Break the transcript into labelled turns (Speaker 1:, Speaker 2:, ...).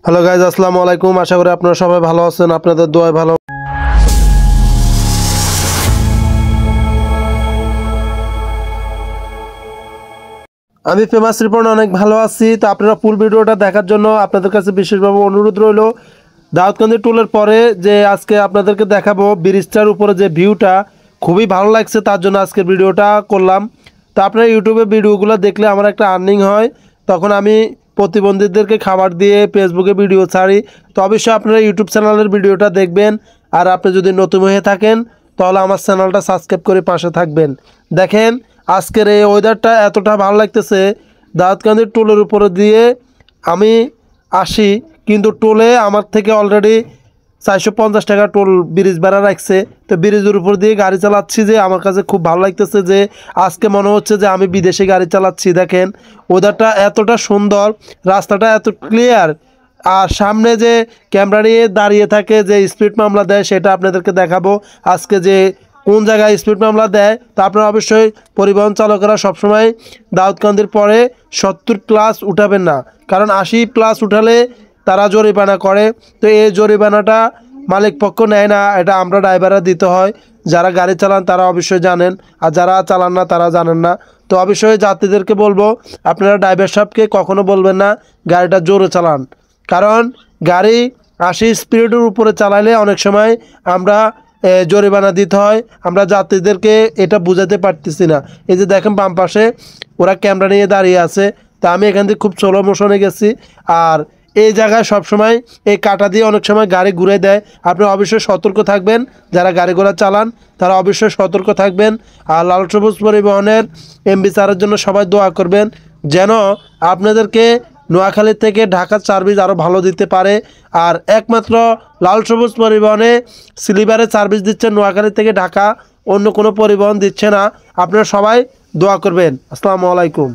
Speaker 1: Hello guys, আসসালামু আলাইকুম। আশা করি আপনারা সবাই ভালো আছেন, আপনাদের দোয়ায় ভালো। আমি ফেমাস রিপন অনেক ভালো আছি। তো আপনারা ফুল ভিডিওটা দেখার জন্য আপনাদের কাছে বিশেষভাবে অনুরোধ রইল। দাউদকান্দি টুলের পরে যে আজকে আপনাদেরকে দেখাবো ব্রিজটার উপরে যে ভিউটা খুবই ভালো লাগছে, তার জন্য আজকের ভিডিওটা করলাম। তো আপনারা ইউটিউবে ভিডিওগুলো দেখলে আমার একটা আর্নিং হয়, তখন আমি প্রতিবন্ধীদেরকে খাবার দিয়ে ফেসবুকে ভিডিও ছাড়ি। তো অবশ্যই আপনারা ইউটিউব চ্যানেলের ভিডিওটা দেখবেন। আর আপনি যদি নতুন হয়ে থাকেন তাহলে আমার চ্যানেলটা সাবস্ক্রাইব করে পাশে থাকবেন। দেখেন আজকের এই ওয়েদারটা এতটা ভালো লাগতেছে। দাউদকান্দির টোলের উপরে দিয়ে আমি আসি, কিন্তু টোলে আমার থেকে অলরেডি 450 টাকা টোল ব্রিজ ভাড়া রাখছে। তো ব্রিজের উপর দিয়ে গাড়ি চালাচ্ছি, যে আমার কাছে খুব ভালো লাগতেছে, যে আজকে মনে হচ্ছে যে আমি বিদেশে গাড়ি চালাচ্ছি। দেখেন ওয়েদারটা এতটা সুন্দর, রাস্তাটা এত ক্লিয়ার, আর সামনে যে ক্যামেরা নিয়ে দাঁড়িয়ে থাকে যে স্পিড মামলা দেয় সেটা আপনাদেরকে দেখাবো আজকে, যে কোন জায়গায় স্পিড মামলা দেয়। তা আপনারা অবশ্যই পরিবহন চালকেরা সবসময় দাউদকান্দির পরে 70+ উঠাবেন না, কারণ 80+ উঠালে তারা জরিমানা করে। তো এই জরিমানাটা মালিক পক্ষ নেয় না, এটা আমরা ড্রাইভাররা দিতে হয়। যারা গাড়ি চালান তারা অবশ্যই জানেন, আর যারা চালান না তারা জানেন না। তো অবশ্যই যাত্রীদেরকে বলবো, আপনারা ড্রাইভার সাহেবকে কখনো বলবেন না গাড়িটা জোরে চালান, কারণ গাড়ি 80 স্পিডের উপরে চালাইলে অনেক সময় আমরা জরিমানা দিতে হয়। আমরা যাত্রীদেরকে এটা বোঝাতে পারতেছি না। এই যে দেখেন বাম পাশে ওরা ক্যামেরা নিয়ে দাঁড়িয়ে আছে, তা আমি এখান থেকে খুব স্লো মোশনে গেছি। আর এই জায়গায় সবসময় এই কাটা দিয়ে অনেক সময় গাড়ি ঘুরে দেয়। আপনি অবশ্যই সতর্ক থাকবেন, যারা গাড়ি ঘোড়া চালান তারা অবশ্যই সতর্ক থাকবেন। আর লাল সবুজ পরিবহনের এমবি স্যারের জন্য সবাই দোয়া করবেন, যেন আপনাদেরকে নোয়াখালী থেকে ঢাকার সার্ভিস আরও ভালো দিতে পারে। আর একমাত্র লাল সবুজ পরিবহনে স্লিপারে সার্ভিস দিচ্ছে নোয়াখালী থেকে ঢাকা, অন্য কোনো পরিবহন দিচ্ছে না। আপনারা সবাই দোয়া করবেন। আসসালামু আলাইকুম।